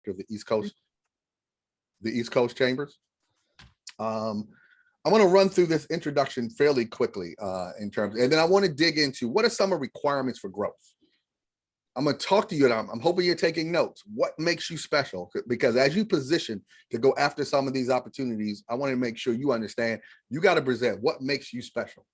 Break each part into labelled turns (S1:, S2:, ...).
S1: Director of the East Coast Chambers. I want to run through this introduction fairly quickly and then I want to dig into what are some of the requirements for growth. I'm going to talk to you, and I'm hoping you're taking notes. What makes you special? Because as you position to go after some of these opportunities, I want to make sure you understand you got to present what makes you special.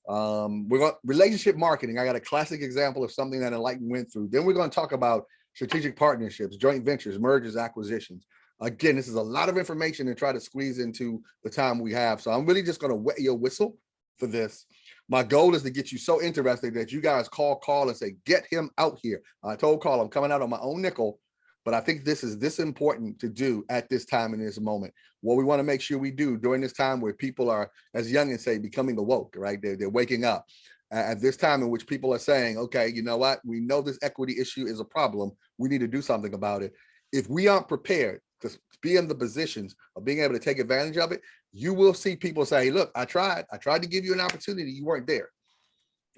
S1: We're going relationship marketing. I got a classic example of something that Enlighten went through. Then we're going to talk about strategic partnerships, joint ventures, mergers, acquisitions. Again, this is a lot of information to try to squeeze into the time we have. So I'm really just going to wet your whistle for this. My goal is to get you so interested that you guys call and say, get him out here. I told Carl I'm coming out on my own nickel, but I think this is this important to do at this time in this moment. What we want to make sure we do during this time where people are, as youngins say, becoming awoke, right? They're waking up at this time in which people are saying, okay, you know what? We know this equity issue is a problem. We need to do something about it. If we aren't prepared to be in the positions of being able to take advantage of it, you will see people say, look, I tried to give you an opportunity. You weren't there,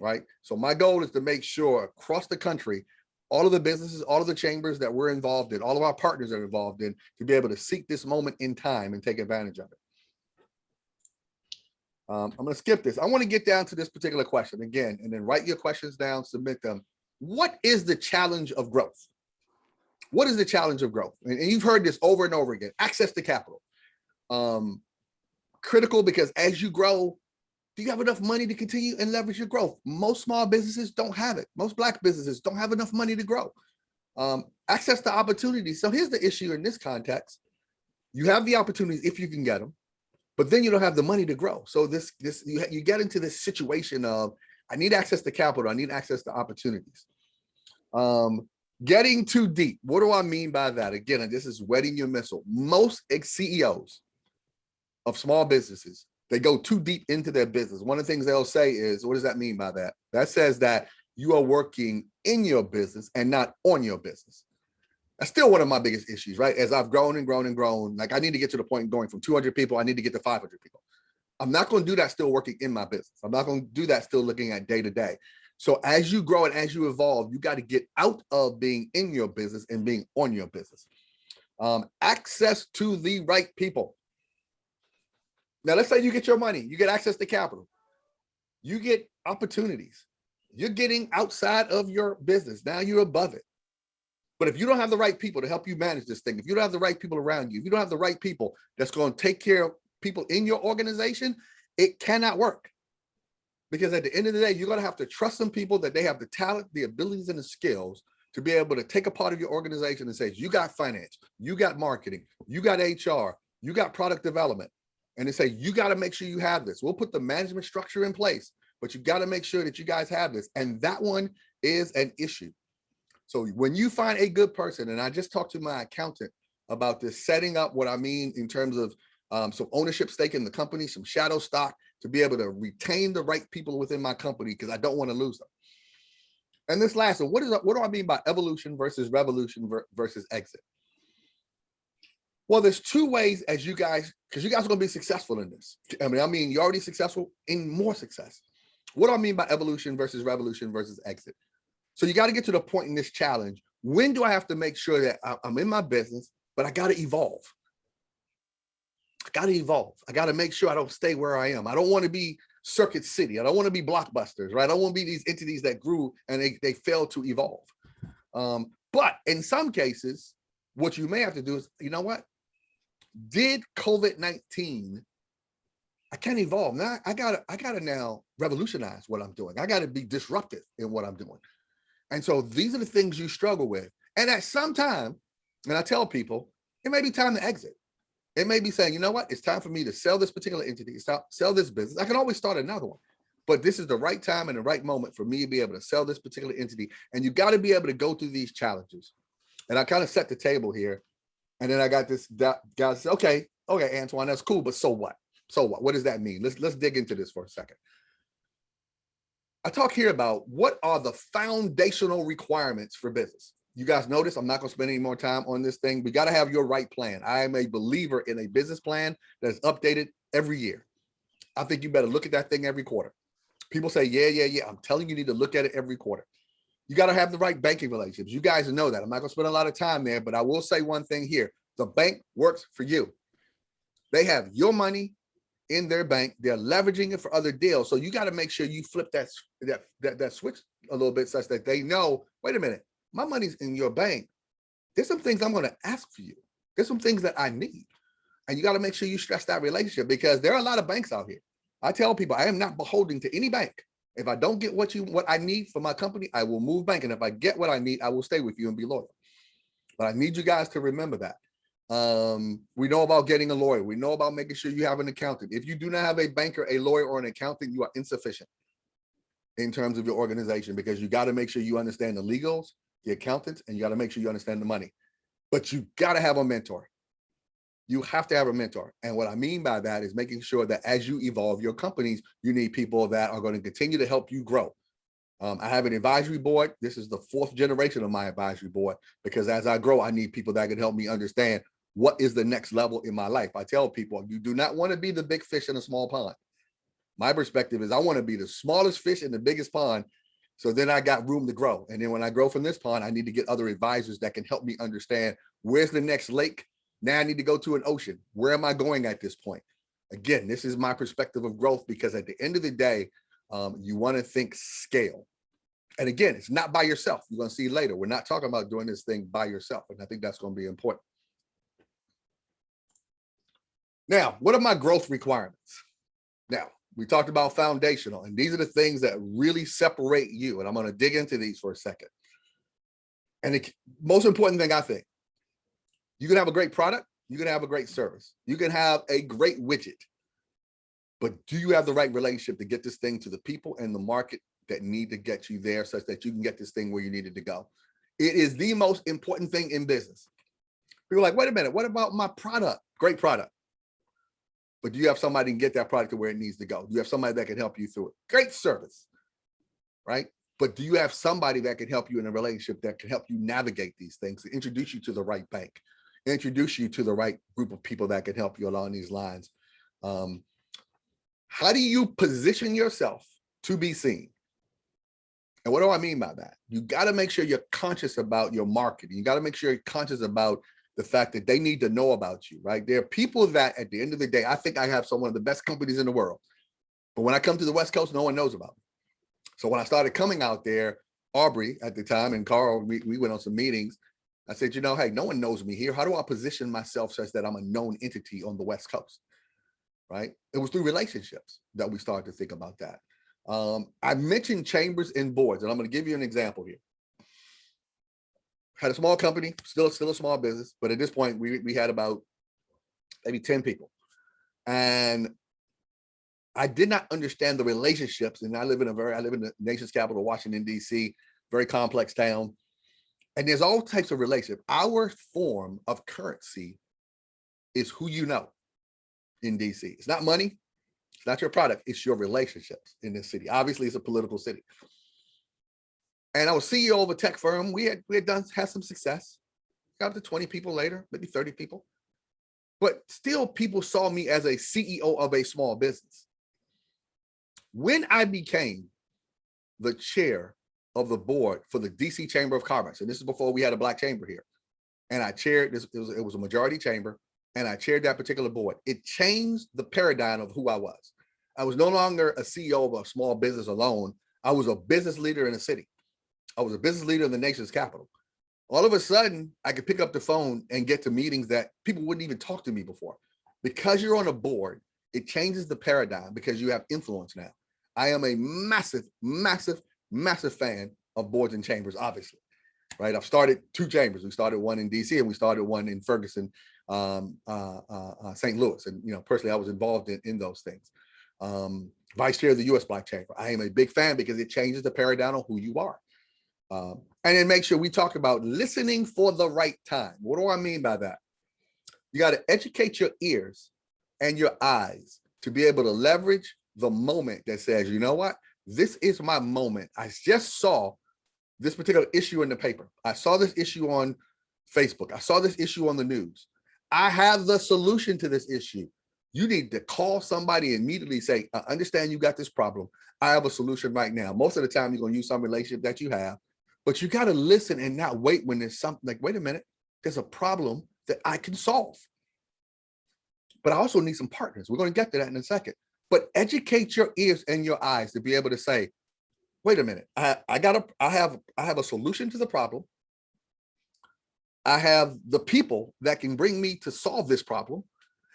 S1: right? So my goal is to make sure across the country, all of the businesses, all of the chambers that we're involved in, all of our partners are involved in, to be able to seek this moment in time and take advantage of it. I'm going to skip this. I want to get down to this particular question again, and then write your questions down, submit them. What is the challenge of growth? What is the challenge of growth? And you've heard this over and over again. Access to capital. Critical, because as you grow, do you have enough money to continue and leverage your growth? Most small businesses don't have it. Most Black businesses don't have enough money to grow. Access to opportunities. So here's the issue in this context. You have the opportunities if you can get them, but then you don't have the money to grow. So you get into this situation of, I need access to capital. I need access to opportunities. Getting too deep. What do I mean by that? Again, and this is wetting your missile. Most CEOs of small businesses, they go too deep into their business. One of the things they'll say is, what does that mean by that? That says that you are working in your business and not on your business. That's still one of my biggest issues, right? As I've grown and grown and grown, like I need to get to the point going from 200 people, I need to get to 500 people. I'm not going to do that still working in my business. I'm not going to do that still looking at day to day. So as you grow and as you evolve, you got to get out of being in your business and being on your business. Access to the right people. Now, let's say you get your money, you get access to capital, you get opportunities. You're getting outside of your business. Now you're above it. But if you don't have the right people to help you manage this thing, if you don't have the right people around you, if you don't have the right people that's going to take care of people in your organization, it cannot work. Because at the end of the day, you're going to have to trust some people that they have the talent, the abilities, and the skills to be able to take a part of your organization and say, you got finance, you got marketing, you got HR, you got product development. And they say, you got to make sure you have this. We'll put the management structure in place, but you got to make sure that you guys have this. And that one is an issue. So when you find a good person, and I just talked to my accountant about this, setting up what I mean in terms of some ownership stake in the company, some shadow stock, to be able to retain the right people within my company, because I don't want to lose them. And this last one, what do I mean by evolution versus revolution versus exit? Well, there's two ways as you guys, because you guys are going to be successful in this. I mean, you're already successful in more success. What do I mean by evolution versus revolution versus exit? So you got to get to the point in this challenge. When do I have to make sure that I'm in my business, but I got to evolve? I got to evolve. I got to make sure I don't stay where I am. I don't want to be Circuit City. I don't want to be Blockbusters, right? I don't want to be these entities that grew and they failed to evolve. But in some cases, what you may have to do is, you know what? Did COVID-19, I can't evolve. Now I gotta now revolutionize what I'm doing. I gotta be disruptive in what I'm doing. And so these are the things you struggle with. And at some time, and I tell people, it may be time to exit. It may be saying, you know what? It's time for me to sell this particular entity, sell this business. I can always start another one, but this is the right time and the right moment for me to be able to sell this particular entity. And you got to be able to go through these challenges. And I kind of set the table here. And then I got this guy say, okay, Antoine, that's cool, but so what? So what? What does that mean? Let's dig into this for a second. I talk here about what are the foundational requirements for business. You guys notice I'm not going to spend any more time on this thing. We got to have your right plan. I am a believer in a business plan that's updated every year. I think you better look at that thing every quarter. People say, yeah. I'm telling you, you need to look at it every quarter. You got to have the right banking relationships. You guys know that. I'm not going to spend a lot of time there, but I will say one thing here. The bank works for you. They have your money in their bank. They're leveraging it for other deals. So you got to make sure you flip that switch a little bit such that they know, wait a minute, my money's in your bank. There's some things I'm going to ask for you. There's some things that I need. And you got to make sure you stress that relationship, because there are a lot of banks out here. I tell people I am not beholden to any bank. If I don't get what I need for my company, I will move bank. And if I get what I need, I will stay with you and be loyal. But I need you guys to remember that. We know about getting a lawyer. We know about making sure you have an accountant. If you do not have a banker, a lawyer, or an accountant, you are insufficient in terms of your organization, because you got to make sure you understand the legals, the accountants, and you got to make sure you understand the money. But you got to have a mentor. You have to have a mentor. And what I mean by that is making sure that as you evolve your companies, you need people that are going to continue to help you grow. I have an advisory board. This is the 4th generation of my advisory board, because as I grow, I need people that can help me understand what is the next level in my life. I tell people, you do not want to be the big fish in a small pond. My perspective is I want to be the smallest fish in the biggest pond. So then I got room to grow. And then when I grow from this pond, I need to get other advisors that can help me understand where's the next lake. Now I need to go to an ocean. Where am I going at this point? Again, this is my perspective of growth, because at the end of the day, you want to think scale. And again, it's not by yourself. You're going to see later. We're not talking about doing this thing by yourself. And I think that's going to be important. Now, what are my growth requirements? Now, we talked about foundational, and these are the things that really separate you. And I'm going to dig into these for a second. And the most important thing, I think, you can have a great product, you can have a great service, you can have a great widget, but do you have the right relationship to get this thing to the people and the market that need to get you there, such that you can get this thing where you need it to go? It is the most important thing in business. People are like, wait a minute, what about my product? Great product. But do you have somebody to get that product to where it needs to go? Do you have somebody that can help you through it? Great service, right? But do you have somebody that can help you in a relationship that can help you navigate these things, introduce you to the right bank, introduce you to the right group of people that can help you along these lines? How do you position yourself to be seen? And what do I mean by that? You got to make sure you're conscious about your marketing. You got to make sure you're conscious about the fact that they need to know about you, right? There are people that at the end of the day, I think I have one of the best companies in the world. But when I come to the West Coast, no one knows about me. So when I started coming out there, Aubrey at the time and Carl, we went on some meetings. I said, you know, hey, no one knows me here. How do I position myself such that I'm a known entity on the West Coast, right? It was through relationships that we started to think about that. I mentioned chambers and boards, and I'm going to give you an example here. Had a small company, still a small business, but at this point we had about maybe 10 people. And I did not understand the relationships. And I live in the nation's capital, Washington, D.C., very complex town. And there's all types of relationships. Our form of currency is who you know in DC. It's not money. It's not your product. It's your relationships in this city. Obviously, it's a political city. And I was CEO of a tech firm. We had some success. Got up to 20 people later, maybe 30 people. But still, people saw me as a CEO of a small business. When I became the chair of the board for the DC Chamber of Commerce, and this is before we had a Black chamber here, and I chaired this, it was a majority chamber, and I chaired that particular board. It changed the paradigm of who I was. I was no longer a CEO of a small business alone. I was a business leader in a city. I was a business leader in the nation's capital. All of a sudden, I could pick up the phone and get to meetings that people wouldn't even talk to me before. Because you're on a board, it changes the paradigm because you have influence now. I am a massive, massive, massive fan of boards and chambers, obviously, right? I've started 2 chambers. We started one in DC and we started one in Ferguson, St. Louis. And, you know, personally, I was involved in those things. Vice chair of the U.S. Black Chamber. I am a big fan because it changes the paradigm on who you are. And then make sure we talk about listening for the right time. What do I mean by that? You got to educate your ears and your eyes to be able to leverage the moment that says, you know what? This is my moment. I just saw this particular issue in the paper. I saw this issue on Facebook. I saw this issue on the news. I have the solution to this issue. You need to call somebody and immediately say, I understand you got this problem. I have a solution right now. Most of the time, you're going to use some relationship that you have But you got to listen and not wait when there's something like, wait a minute, there's a problem that I can solve. But I also need some partners. We're going to get to that in a second. But educate your ears and your eyes to be able to say, wait a minute, I have a solution to the problem. I have the people that can bring me to solve this problem.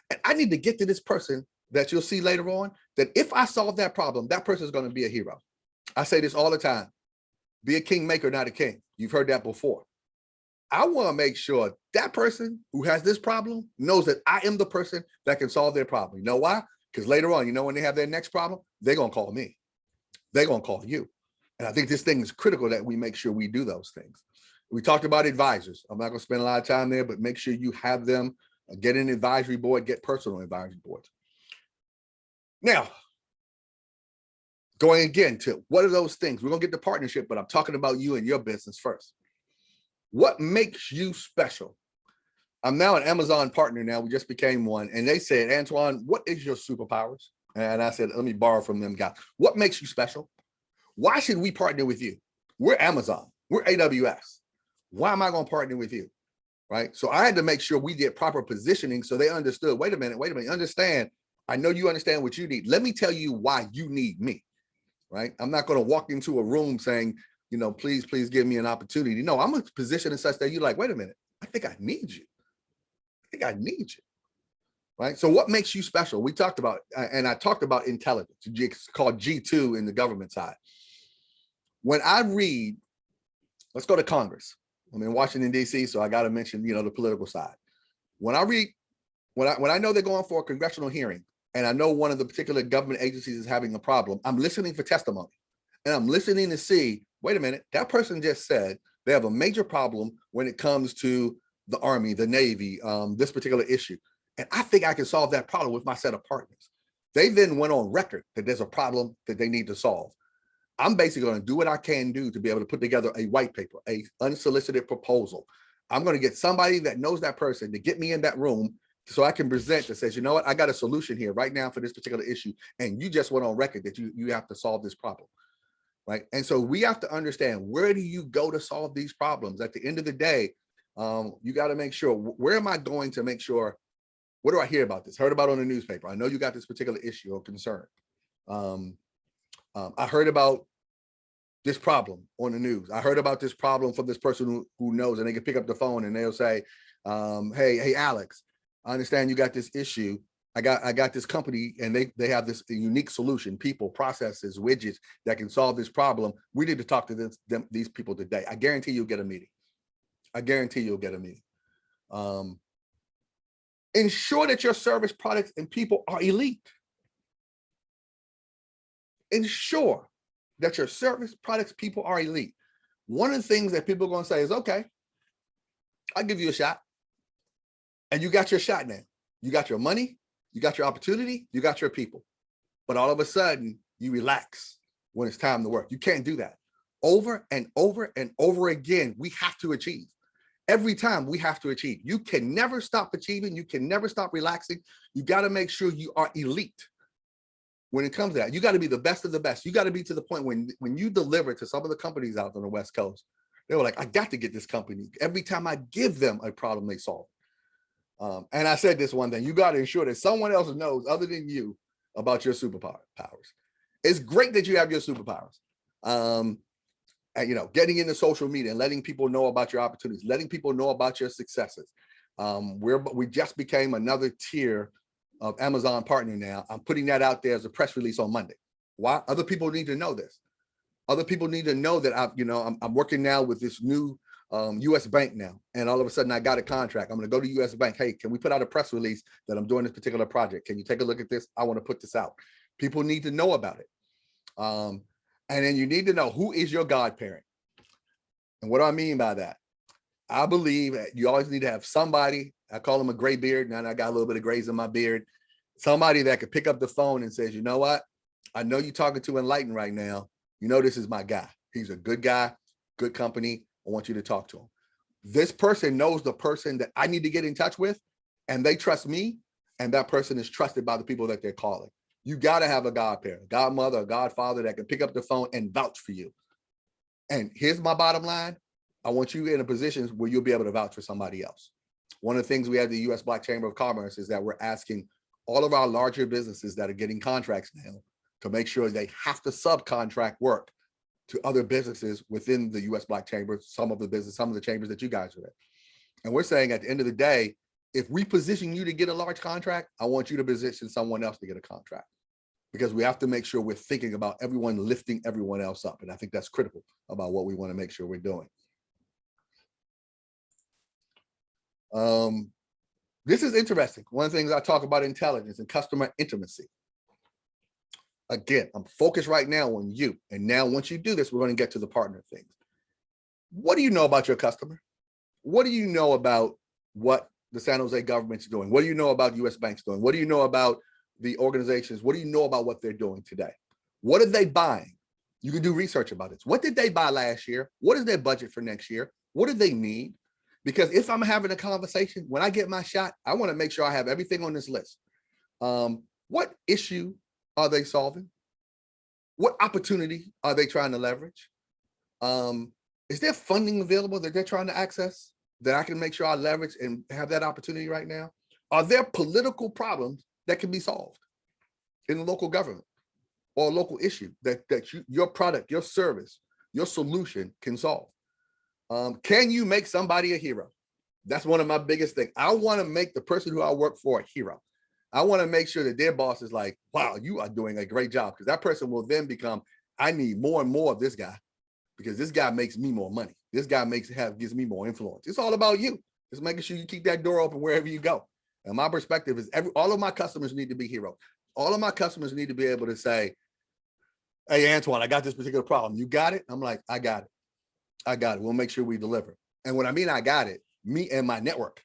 S1: And I need to get to this person that you'll see later on, that if I solve that problem, that person is going to be a hero. I say this all the time. Be a king maker, not a king. You've heard that before. I want to make sure that person who has this problem knows that I am the person that can solve their problem. You know why? Because later on, when they have their next problem, they're going to call me. They're going to call you. And I think this thing is critical that we make sure we do those things. We talked about advisors. I'm not going to spend a lot of time there, but make sure you have them. Get an advisory board, get personal advisory boards. Now, going again to what are those things? We're going to get the partnership, but I'm talking about you and your business first. What makes you special? I'm now an Amazon partner now. We just became one. And they said, Antoine, what is your superpowers? And I said, let me borrow from them guys. What makes you special? Why should we partner with you? We're Amazon. We're AWS. Why am I going to partner with you? Right? So I had to make sure we did proper positioning so they understood, wait a minute, understand. I know you understand what you need. Let me tell you why you need me. Right? I'm not going to walk into a room saying, please give me an opportunity. No, I'm going to position in such that you're like, wait a minute, I think I need you. Right? So what makes you special? We talked about, and I talked about intelligence. It's called G2 in the government side. When I read, let's go to Congress. I'm in Washington, D.C., so I got to mention, the political side. When I read, when I know they're going for a congressional hearing, and I know one of the particular government agencies is having a problem, I'm listening for testimony. And I'm listening to see, wait a minute, that person just said they have a major problem when it comes to the Army, the Navy, this particular issue. And I think I can solve that problem with my set of partners. They then went on record that there's a problem that they need to solve. I'm basically going to do what I can do to be able to put together a white paper, a unsolicited proposal. I'm going to get somebody that knows that person to get me in that room so I can present that says, you know what, I got a solution here right now for this particular issue. And you just went on record that you have to solve this problem. Right. And so we have to understand, where do you go to solve these problems? At the end of the day, you got to make sure, where am I going to make sure, what do I hear about this? Heard about on the newspaper. I know you got this particular issue or concern. I heard about this problem on the news. I heard about this problem from this person who knows, and they can pick up the phone and they'll say, hey, Alex, I understand you got this issue. I got this company and they have this unique solution, people, processes, widgets that can solve this problem. We need to talk to these people today. I guarantee you'll get a meeting. Ensure that your service, products, and people are elite. Ensure that your service, products, people are elite. One of the things that people are going to say is, okay, I'll give you a shot. And you got your shot now. You got your money, you got your opportunity, you got your people. But all of a sudden, you relax when it's time to work. You can't do that. Over and over and over again, we have to achieve. Every time we have to achieve. You can never stop achieving. You can never stop relaxing. You got to make sure you are elite. When it comes to that, you got to be the best of the best. You got to be to the point when you deliver to some of the companies out on the West Coast, they were like, I got to get this company. Every time I give them a problem, they solve. And I said this one thing, you got to ensure that someone else knows other than you about your superpowers. It's great that you have your superpowers. And, getting into social media and letting people know about your opportunities, letting people know about your successes. We just became another tier of Amazon partner now. I'm putting that out there as a press release on Monday. Why? Other people need to know this. Other people need to know that I'm working now with this new US bank now. And all of a sudden I got a contract. I'm going to go to US bank. Hey, can we put out a press release that I'm doing this particular project? Can you take a look at this? I want to put this out. People need to know about it. And then you need to know, who is your godparent? And what do I mean by that? I believe that you always need to have somebody, I call them a gray beard. Now I got a little bit of grays in my beard. Somebody that could pick up the phone and says, you know what? I know you're talking to Enlighten right now. This is my guy. He's a good guy, good company. I want you to talk to him. This person knows the person that I need to get in touch with, and they trust me, and that person is trusted by the people that they're calling. You got to have a godparent, godmother, a godfather that can pick up the phone and vouch for you. And here's my bottom line. I want you in a position where you'll be able to vouch for somebody else. One of the things we have the U.S. Black Chamber of Commerce is that we're asking all of our larger businesses that are getting contracts now to make sure they have to subcontract work to other businesses within the U.S. Black Chamber, some of the chambers that you guys are in. And we're saying at the end of the day, if we position you to get a large contract, I want you to position someone else to get a contract, because we have to make sure we're thinking about everyone lifting everyone else up. And I think that's critical about what we want to make sure we're doing. This is interesting. One of the things I talk about intelligence and customer intimacy. Again, I'm focused right now on you. And now once you do this, we're going to get to the partner things. What do you know about your customer? What do you know about what the San Jose government's doing? What do you know about US banks doing? What do you know about the organizations? What do you know about what they're doing today? What are they buying? You can do research about it. What did they buy last year? What is their budget for next year? What do they need? Because if I'm having a conversation, when I get my shot, I want to make sure I have everything on this list. What issue are they solving? What opportunity are they trying to leverage? Is there funding available that they're trying to access that I can make sure I leverage and have that opportunity right now? Are there political problems that can be solved in the local government or a local issue that your product, your service, your solution can solve? Can you make somebody a hero? That's one of my biggest things. I want to make the person who I work for a hero. I want to make sure that their boss is like, wow, you are doing a great job, because that person will then become, I need more and more of this guy, because this guy makes me more money. This guy gives me more influence. It's all about you. Just making sure you keep that door open wherever you go. And my perspective is all of my customers need to be heroes. All of my customers need to be able to say, hey, Antoine, I got this particular problem. You got it? I'm like, I got it. I got it. We'll make sure we deliver. And when I mean I got it, me and my network,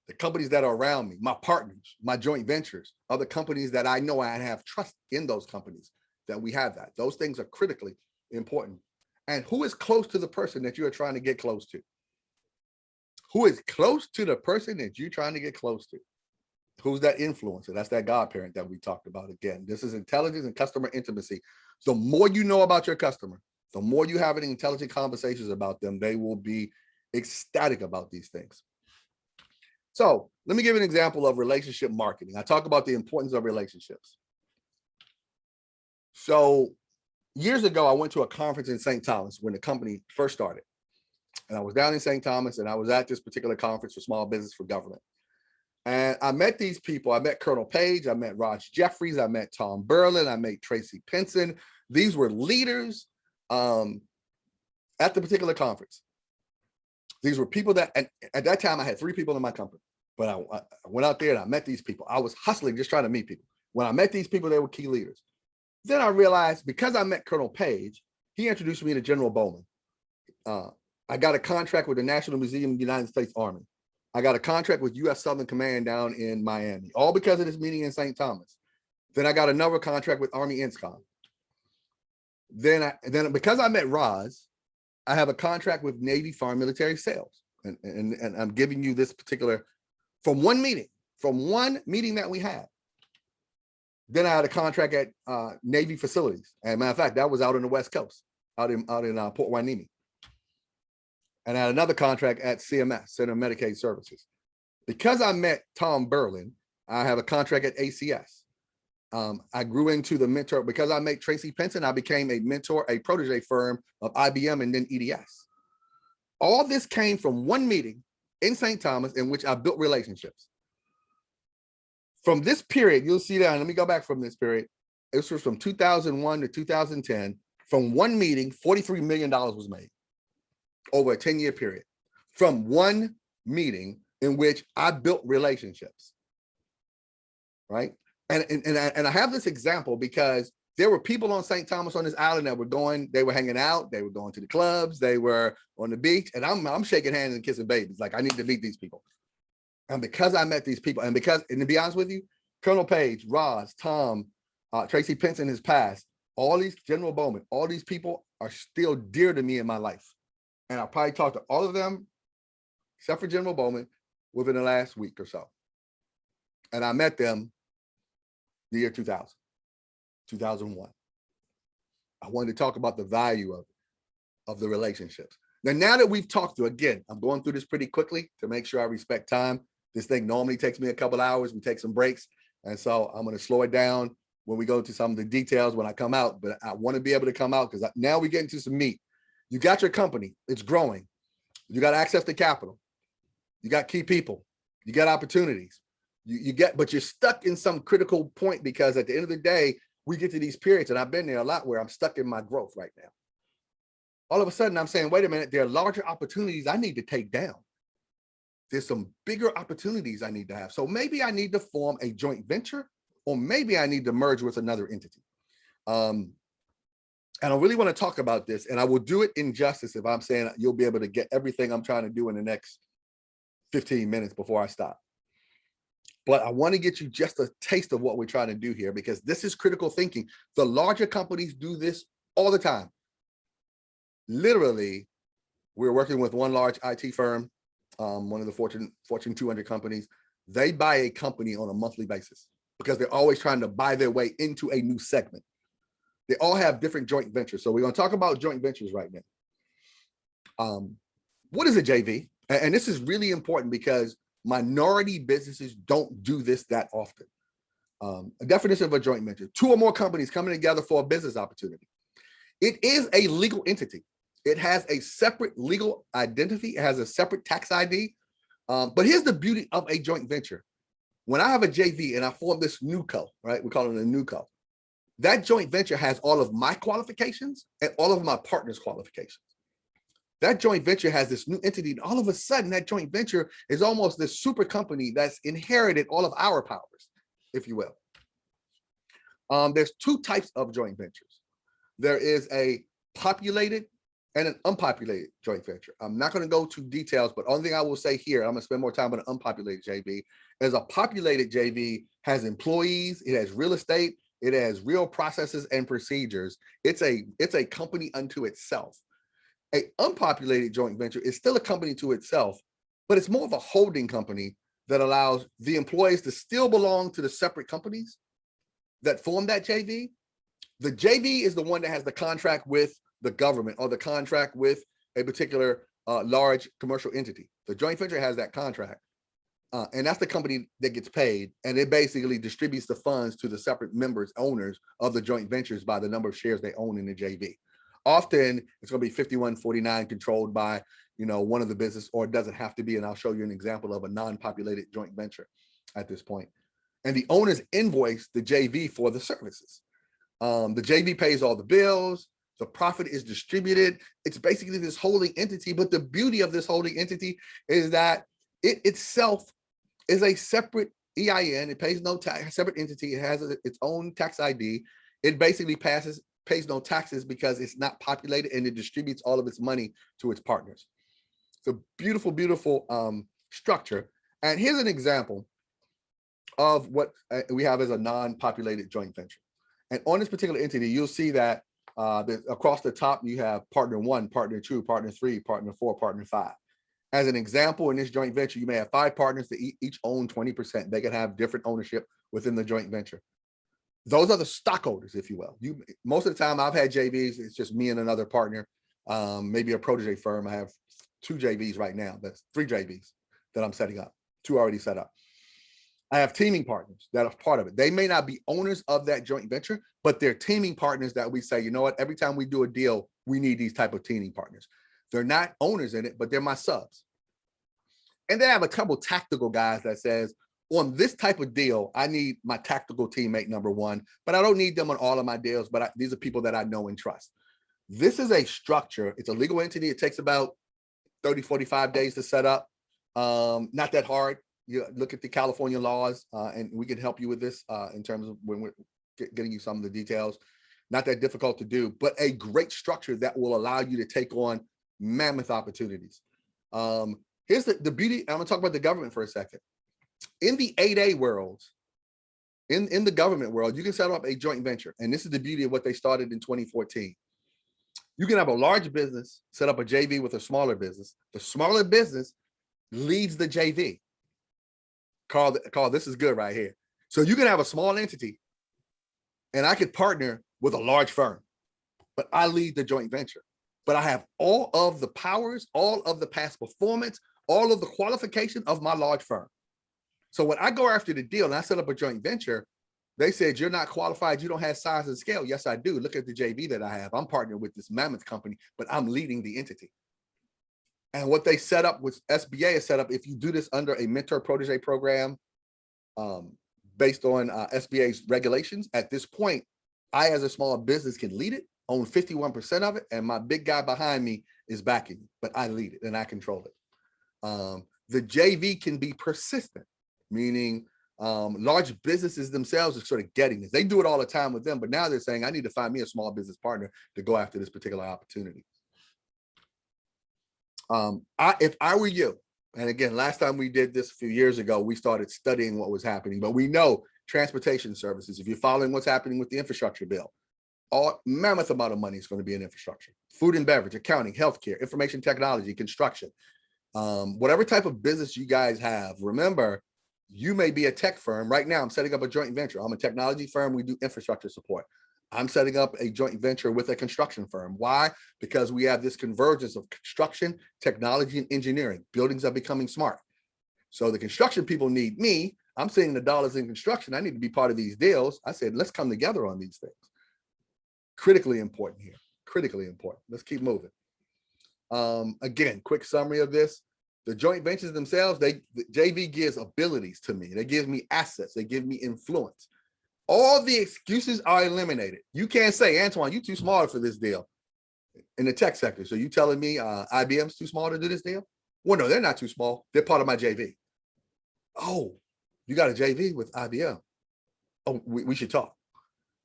S1: the companies that are around me, my partners, my joint ventures, other companies that I know I have trust in those companies, that we have that. Those things are critically important. And who is close to the person that you are trying to get close to? Who is close to the person that you're trying to get close to? Who's that influencer? That's that godparent that we talked about again. This is intelligence and customer intimacy. The more you know about your customer, the more you have intelligent conversations about them, they will be ecstatic about these things. So let me give an example of relationship marketing. I talk about the importance of relationships. So years ago, I went to a conference in St. Thomas when the company first started. And I was down in St. Thomas, and I was at this particular conference for small business for government. And I met these people. I met Colonel Page, I met Raj Jeffries, I met Tom Berlin, I met Tracy Pinson. These were leaders at the particular conference. These were people that, and at that time I had 3 people in my company, but I went out there and I met these people. I was hustling, just trying to meet people. When I met these people, they were key leaders. Then I realized, because I met Colonel Page, he introduced me to General Bowman. I got a contract with the National Museum of the United States Army. I got a contract with U.S. Southern Command down in Miami, all because of this meeting in St. Thomas. Then I got another contract with Army INSCOM. Then because I met Roz, I have a contract with Navy Foreign Military Sales. And I'm giving you this particular, from one meeting that we had. Then I had a contract at Navy facilities. As a matter of fact, that was out on the West Coast, out in Port Hueneme. And I had another contract at CMS, Center of Medicaid Services. Because I met Tom Berlin, I have a contract at ACS. I grew into the mentor. Because I met Tracy Pinson, I became a mentor, a protege firm of IBM and then EDS. All this came from one meeting in St. Thomas in which I built relationships. From this period, you'll see that, let me go back from this period. This was from 2001 to 2010. From one meeting, $43 million was made over a 10-year period. From one meeting in which I built relationships, right? And I have this example because there were people on St. Thomas on this island that they were hanging out, they were going to the clubs, they were on the beach, and I'm shaking hands and kissing babies. Like, I need to meet these people. And because I met these people, and to be honest with you, Colonel Page, Roz, Tom, Tracy Pinson has passed, all these, General Bowman, all these people are still dear to me in my life. And I'll probably talk to all of them, except for General Bowman, within the last week or so. And I met them the year 2000, 2001. I wanted to talk about the value of the relationships. Now that we've talked through, again, I'm going through this pretty quickly to make sure I respect time. This thing normally takes me a couple hours. We take some breaks. And so I'm going to slow it down when we go to some of the details when I come out. But I want to be able to come out because now we get into some meat. You got your company. It's growing. You got access to capital. You got key people. You got opportunities. But you're stuck in some critical point because at the end of the day, we get to these periods, and I've been there a lot where I'm stuck in my growth right now. All of a sudden, I'm saying, wait a minute, there are larger opportunities I need to take down. There's some bigger opportunities I need to have. So maybe I need to form a joint venture, or maybe I need to merge with another entity. And I really want to talk about this, and I will do it in justice if I'm saying you'll be able to get everything I'm trying to do in the next 15 minutes before I stop. But I want to get you just a taste of what we're trying to do here, because this is critical thinking. The larger companies do this all the time. Literally, we're working with one large IT firm, one of the Fortune 200 companies. They buy a company on a monthly basis because they're always trying to buy their way into a new segment. They all have different joint ventures. So we're going to talk about joint ventures right now. What is a JV? And this is really important because minority businesses don't do this that often. A definition of a joint venture: two or more companies coming together for a business opportunity. It is a legal entity. It has a separate legal identity. It has a separate tax ID. But here's the beauty of a joint venture. When I have a JV and I form this new co, right? We call it a new co. That joint venture has all of my qualifications and all of my partner's qualifications. That joint venture has this new entity, and all of a sudden that joint venture is almost this super company that's inherited all of our powers, if you will. There's two types of joint ventures. There is a populated and an unpopulated joint venture. I'm not going to go to details, but only thing I will say here, I'm going to spend more time on an unpopulated JV, is a populated JV has employees, it has real estate, it has real processes and procedures. It's a company unto itself. A unpopulated joint venture is still a company to itself, but it's more of a holding company that allows the employees to still belong to the separate companies that form that JV. The JV is the one that has the contract with the government or the contract with a particular large commercial entity. The joint venture has that contract, and that's the company that gets paid, and it basically distributes the funds to the separate members, owners of the joint ventures by the number of shares they own in the JV. Often it's going to be 51-49 controlled by, one of the business, or it doesn't have to be. And I'll show you an example of a non-populated joint venture at this point. And the owners invoice the JV for the services. The JV pays all the bills. The profit is distributed. It's basically this holding entity. But the beauty of this holding entity is that it itself is a separate EIN. It pays no tax, separate entity. It has its own tax ID. It basically pays no taxes because it's not populated, and it distributes all of its money to its partners. It's a beautiful, beautiful structure. And here's an example of what we have as a non-populated joint venture. And on this particular entity, you'll see that across the top, you have partner 1, partner 2, partner 3, partner 4, partner 5. As an example, in this joint venture, you may have 5 partners that each own 20%. They can have different ownership within the joint venture. Those are the stockholders, if you will. Most of the time I've had JVs, it's just me and another partner, maybe a protege firm. I have 2 JVs right now. That's 3 JVs that I'm setting up, 2 already set up. I have teaming partners that are part of it. They may not be owners of that joint venture, but they're teaming partners that we say, you know what, every time we do a deal, we need these type of teaming partners. They're not owners in it, but they're my subs. And then I have a couple tactical guys that says, on this type of deal, I need my tactical teammate number 1, but I don't need them on all of my deals, but these are people that I know and trust. This is a structure. It's a legal entity. It takes about 30, 45 days to set up. Not that hard. You look at the California laws, and we can help you with this in terms of when we're getting you some of the details. Not that difficult to do, but a great structure that will allow you to take on mammoth opportunities. Here's the beauty. I'm gonna talk about the government for a second. In the 8A world, in the government world, you can set up a joint venture. And this is the beauty of what they started in 2014. You can have a large business set up a JV with a smaller business. The smaller business leads the JV. Carl, this is good right here. So you can have a small entity, and I could partner with a large firm, but I lead the joint venture. but I have all of the powers, all of the past performance, all of the qualification of my large firm. So when I go after the deal and I set up a joint venture, they said, you're not qualified. You don't have size and scale. Yes, I do. Look at the JV that I have. I'm partnered with this mammoth company, but I'm leading the entity. And what they set up with SBA is set up, if you do this under a mentor protege program, based on SBA's regulations, at this point, I, as a small business, can lead it, own 51% of it, and my big guy behind me is backing me, but I lead it and I control it. The JV can be persistent, meaning large businesses themselves are sort of getting this. They do it all the time with them, but now they're saying, I need to find me a small business partner to go after this particular opportunity. If I were you, and again, last time we did this a few years ago, we started studying what was happening, but we know transportation services, if you're following what's happening with the infrastructure bill, all mammoth amount of money is going to be in infrastructure, food and beverage, accounting, healthcare, information technology, construction, whatever type of business you guys have. Remember, you may be a tech firm. Right now, I'm setting up a joint venture. I'm a technology firm. We do infrastructure support. I'm setting up a joint venture with a construction firm. Why? Because we have this convergence of construction, technology, and engineering. Buildings are becoming smart. So the construction people need me. I'm seeing the dollars in construction. I need to be part of these deals. I said, let's come together on these things. Critically important here. Critically important. Let's keep moving. Again, quick summary of this. The joint ventures themselves, the JV gives abilities to me. They give me assets. They give me influence. All the excuses are eliminated. You can't say, Antoine, you're too small for this deal in the tech sector. So you telling me IBM's too small to do this deal? Well, no, they're not too small. They're part of my JV. Oh, you got a JV with IBM. Oh, we should talk.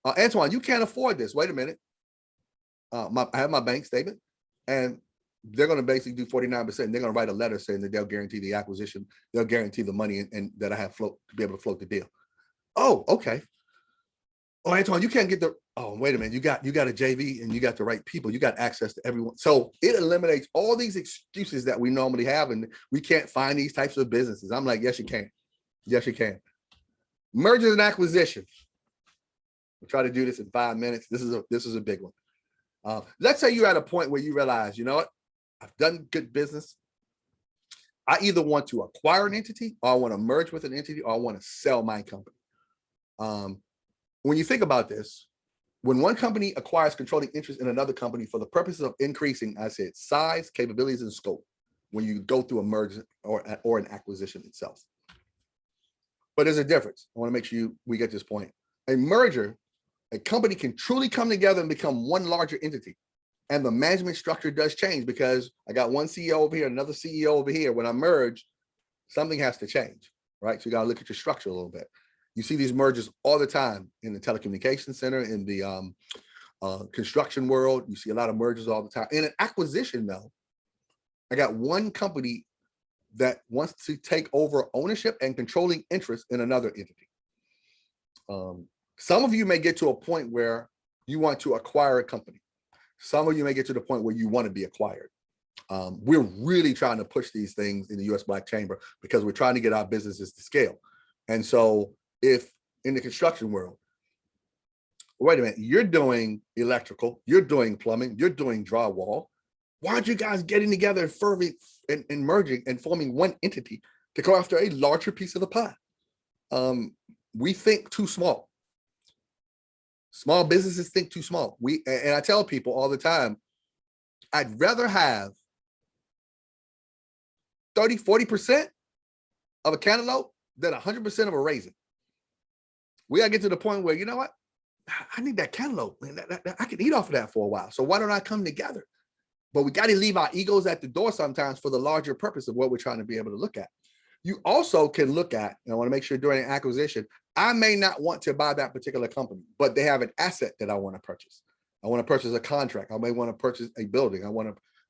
S1: Antoine, you can't afford this. Wait a minute. I have my bank statement, and they're going to basically do 49%. They're going to write a letter saying that they'll guarantee the acquisition. They'll guarantee the money and that I have to be able to float the deal. Oh, okay. Oh, Antoine, you can't get the, oh, wait a minute. You got a JV and you got the right people. You got access to everyone. So it eliminates all these excuses that we normally have, and we can't find these types of businesses. I'm like, yes, you can. Yes, you can. Mergers and acquisitions. We'll try to do this in 5 minutes. This is a big one. Let's say you're at a point where you realize, you know what? I've done good business. I either want to acquire an entity, or I want to merge with an entity, or I want to sell my company. When you think about this, when one company acquires controlling interest in another company for the purposes of increasing, I said, size, capabilities, and scope, when you go through a merger or an acquisition itself. But there's a difference. I want to make sure we get this point. A merger, a company can truly come together and become one larger entity. And the management structure does change, because I got one CEO over here, another CEO over here. When I merge, something has to change, right? So you got to look at your structure a little bit. You see these mergers all the time in the telecommunications center, in the construction world. You see a lot of mergers all the time. In an acquisition, though, I got one company that wants to take over ownership and controlling interest in another entity. Some of you may get to a point where you want to acquire a company. Some of you may get to the point where you want to be acquired. We're really trying to push these things in the U.S. Black Chamber, because we're trying to get our businesses to scale. And so if in the construction world, wait a minute, you're doing electrical, you're doing plumbing, you're doing drywall, why aren't you guys getting together and merging and forming one entity to go after a larger piece of the pie? We think too small. Small businesses think too small. And I tell people all the time, I'd rather have 30, 40% of a cantaloupe than 100% of a raisin. We gotta get to the point where, you know what? I need that cantaloupe. I can eat off of that for a while. So why don't I come together? But we got to leave our egos at the door sometimes for the larger purpose of what we're trying to be able to look at. You also can look at, and I want to make sure during an acquisition, I may not want to buy that particular company, but they have an asset that I want to purchase. I want to purchase a contract. I may want to purchase a building.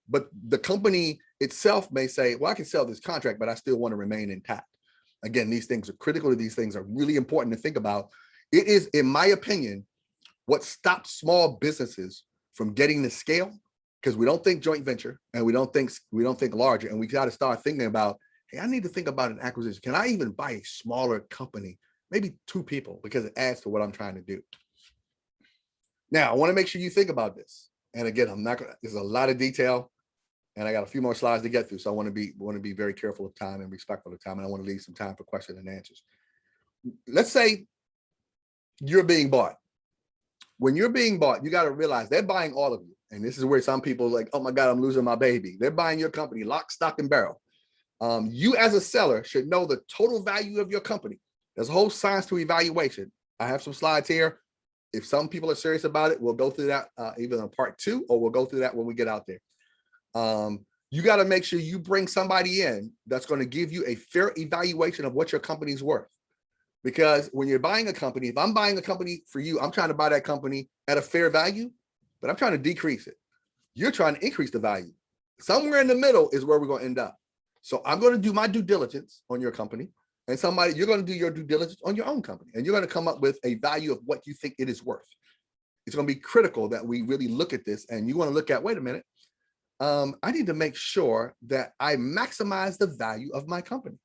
S1: But the company itself may say, well, I can sell this contract, but I still want to remain intact. Again, these things are critical. These things are really important to think about. It is, in my opinion, what stops small businesses from getting the scale, because we don't think joint venture and we don't think larger, and we got to start thinking about, hey, I need to think about an acquisition. Can I even buy a smaller company, maybe 2 people, because it adds to what I'm trying to do. Now, I want to make sure you think about this. And again, I'm not gonna, there's a lot of detail and I got a few more slides to get through. So I want to be very careful of time and respectful of time. And I want to leave some time for questions and answers. Let's say you're being bought. When you're being bought, you got to realize they're buying all of you. And this is where some people are like, oh my God, I'm losing my baby. They're buying your company, lock, stock, and barrel. You as a seller should know the total value of your company. There's a whole science to evaluation. I have some slides here. If some people are serious about it, we'll go through that either in part 2, or we'll go through that when we get out there. You got to make sure you bring somebody in that's going to give you a fair evaluation of what your company's worth. Because when you're buying a company, if I'm buying a company for you, I'm trying to buy that company at a fair value, but I'm trying to decrease it. You're trying to increase the value. Somewhere in the middle is where we're going to end up. So I'm going to do my due diligence on your company, and you're going to do your due diligence on your own company, and you're going to come up with a value of what you think it is worth. It's going to be critical that we really look at this, and you want to look at, wait a minute, I need to make sure that I maximize the value of my company.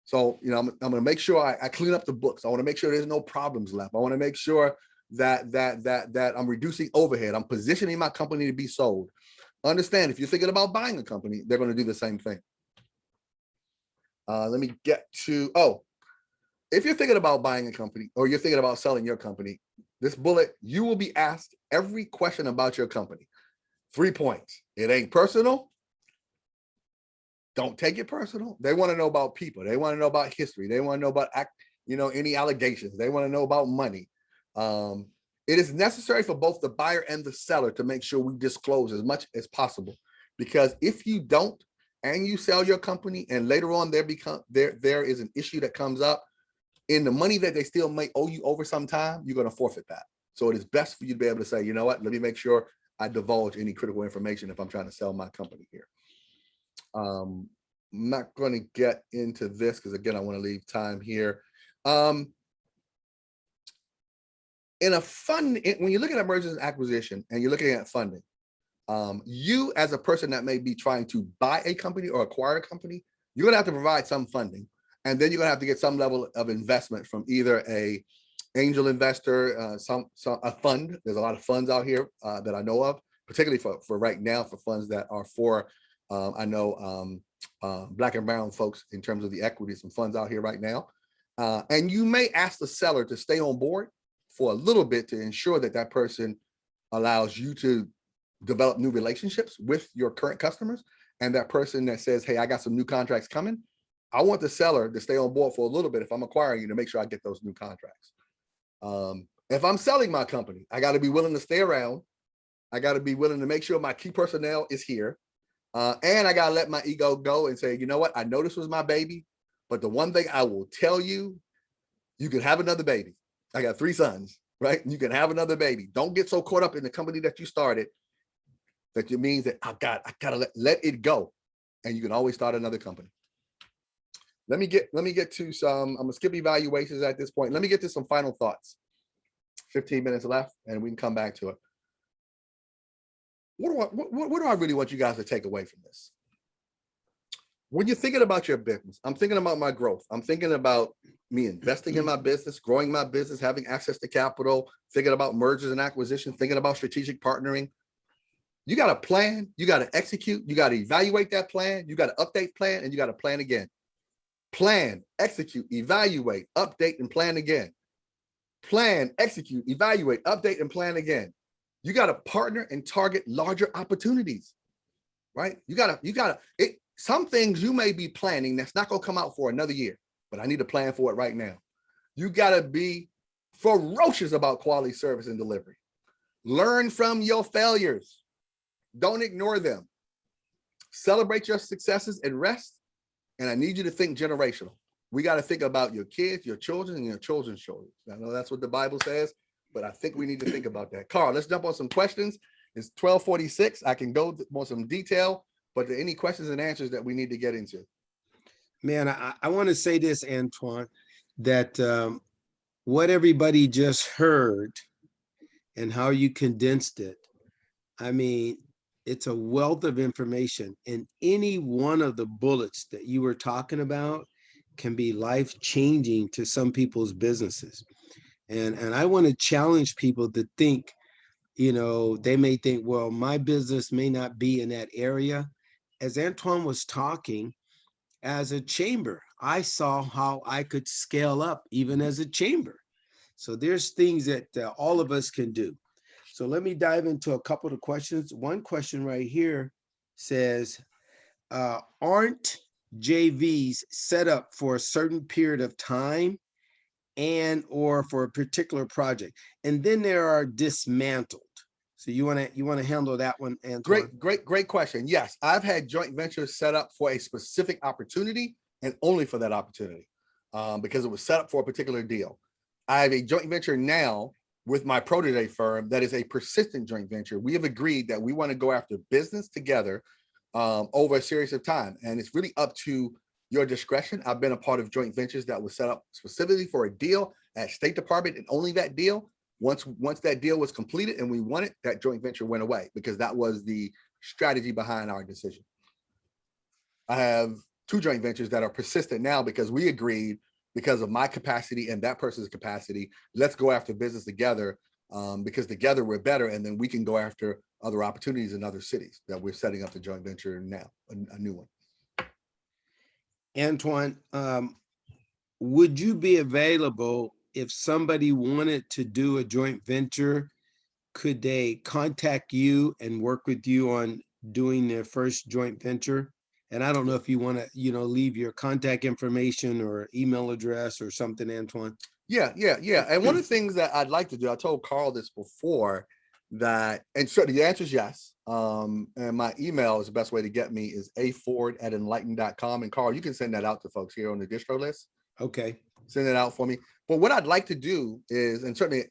S1: So, you know, I'm going to make sure I clean up the books. I want to make sure there's no problems left. I want to make sure that I'm reducing overhead. I'm positioning my company to be sold. Understand, if you're thinking about buying a company, they're going to do the same thing. Let me get to, if you're thinking about buying a company or you're thinking about selling your company, this bullet, you will be asked every question about your company. 3 points. It ain't personal. Don't take it personal. They want to know about people. They want to know about history. They want to know about, any allegations. They want to know about money. It is necessary for both the buyer and the seller to make sure we disclose as much as possible, because if you don't and you sell your company and later on there is an issue that comes up in the money that they still may owe you over some time, you're going to forfeit that. So it is best for you to be able to say, you know what, let me make sure I divulge any critical information if I'm trying to sell my company here. I'm not going to get into this because, again, I want to leave time here. When you look at mergers and acquisition and you're looking at funding, you as a person that may be trying to buy a company or acquire a company, you're going to have to provide some funding, and then you're going to have to get some level of investment from either a angel investor, a fund. There's a lot of funds out here that I know of, particularly for right now, for funds that are for I know Black and brown folks in terms of the equities and funds out here right now. And you may ask the seller to stay on board for a little bit to ensure that that person allows you to develop new relationships with your current customers. And that person that says, hey, I got some new contracts coming, I want the seller to stay on board for a little bit if I'm acquiring you, to make sure I get those new contracts. If I'm selling my company, I got to be willing to stay around. I got to be willing to make sure my key personnel is here. And I got to let my ego go and say, you know what? I know this was my baby, but the one thing I will tell you, you can have another baby. I got 3 sons, right? You can have another baby. Don't get so caught up in the company that you started that it means that I gotta let it go, and you can always start another company. Let me get to some. I'm gonna skip evaluations at this point. Let me get to some final thoughts. 15 minutes left, and we can come back to it. What do I really want you guys to take away from this? When you're thinking about your business, I'm thinking about my growth. I'm thinking about me investing in my business, growing my business, having access to capital, thinking about mergers and acquisitions, thinking about strategic partnering. You got to plan, you got to execute, you got to evaluate that plan, you got to update plan, and you got to plan again. Plan, execute, evaluate, update, and plan again. Plan, execute, evaluate, update, and plan again. You got to partner and target larger opportunities, right? Some things you may be planning that's not going to come out for another year, but I need to plan for it right now. You got to be ferocious about quality service and delivery. Learn from your failures. Don't ignore them. Celebrate your successes and rest. And I need you to think generational. We got to think about your kids, your children, and your children's children. I know that's what the Bible says, but I think we need to think about that. Carl, let's jump on some questions. It's 12:46. I can go more some detail, but are there any questions and answers that we need to get into?
S2: Man, I want to say this, Antoine, that what everybody just heard and how you condensed it, I mean, it's a wealth of information, and any one of the bullets that you were talking about can be life-changing to some people's businesses. And I want to challenge people to think, you know, they may think, well, my business may not be in that area. As Antoine was talking, as a chamber, I saw how I could scale up even as a chamber. So there's things that all of us can do. So let me dive into a couple of questions. One question right here says, aren't JVs set up for a certain period of time and or for a particular project, and then there are dismantled? So you want to handle that one, Antoine?
S1: Great question. Yes, I've had joint ventures set up for a specific opportunity and only for that opportunity, because it was set up for a particular deal. I have a joint venture now with my protege firm that is a persistent joint venture. We have agreed that we want to go after business together over a series of time, and it's really up to your discretion. I've been a part of joint ventures that was set up specifically for a deal at State Department and only that deal. Once that deal was completed and we won it, that joint venture went away because that was the strategy behind our decision. I have two joint ventures that are persistent now because we agreed, because of my capacity and that person's capacity, let's go after business together, because together we're better, and then we can go after other opportunities in other cities that we're setting up the joint venture now, a new one.
S2: Antoine, would you be available if somebody wanted to do a joint venture? Could they contact you and work with you on doing their first joint venture? And I don't know if you want to, leave your contact information or email address or something, Antoine.
S1: Yeah. And one of the things that I'd like to do, I told Carl this before, that, and so the answer is yes. And my email is the best way to get me is aford@enlighten.com. And Carl, you can send that out to folks here on the distro list.
S2: Okay.
S1: Send it out for me. But what I'd like to do is, and certainly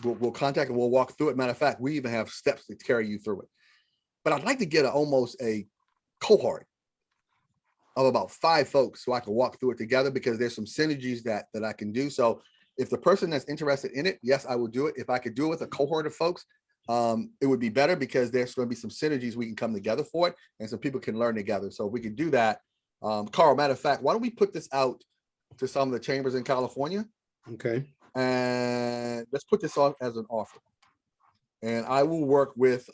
S1: we'll contact and we'll walk through it. Matter of fact, we even have steps to carry you through it. But I'd like to get almost a cohort of about 5 folks so I can walk through it together, because there's some synergies that I can do. So if the person that's interested in it, yes, I will do it. If I could do it with a cohort of folks, it would be better, because there's going to be some synergies we can come together for it, and some people can learn together. So if we could do that, Carl, matter of fact, why don't we put this out to some of the chambers in California?
S2: Okay.
S1: And let's put this on as an offer. And I will work with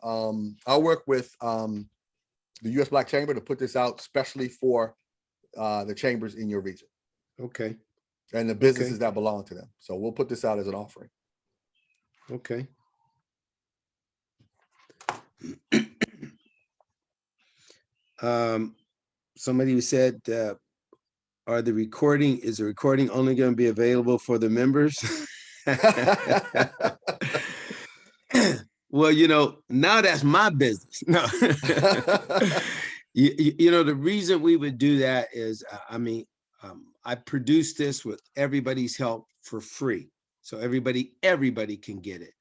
S1: the U.S. Black Chamber to put this out specially for the chambers in your region.
S2: Okay.
S1: And the businesses that belong to them. So we'll put this out as an offering.
S2: Okay. Somebody said, is the recording only going to be available for the members? Well, now that's my business. No. The reason we would do that is, I produce this with everybody's help for free. So everybody can get it.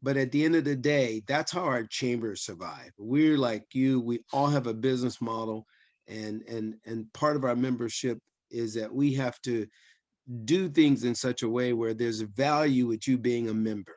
S2: But at the end of the day, that's how our chambers survive. We're like you, we all have a business model, and part of our membership is that we have to do things in such a way where there's a value with you being a member.